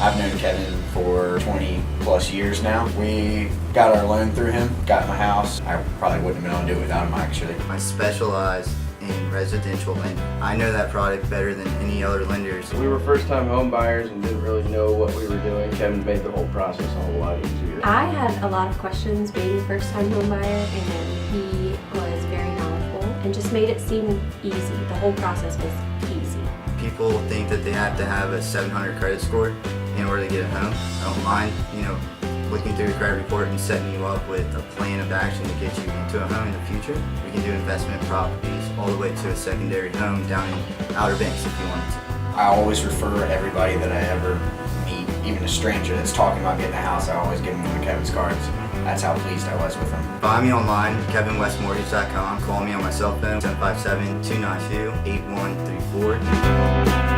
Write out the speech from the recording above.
I've known Kevin for 20 plus years now. We got our loan through him, got my house. I probably wouldn't have been able to do it without him actually. I specialize in residential lending. I know that product better than any other lenders. We were first-time home buyers and didn't really know what we were doing. Kevin made the whole process a whole lot easier. I had a lot of questions being a first-time home buyer, and he was very knowledgeable and just made it seem easy. The whole process was easy. People think that they have to have a 700 credit score in order to get a home. I don't mind, looking through your credit report and setting you up with a plan of action to get you into a home in the future. We can do investment properties all the way to a secondary home down in Outer Banks if you wanted to. I always refer everybody that I ever meet, even a stranger that's talking about getting a house, I always give them one of Kevin's cards. That's how pleased I was with him. Find me online, kevinwestmortgage.com. Call me on my cell phone, 757-292-8134.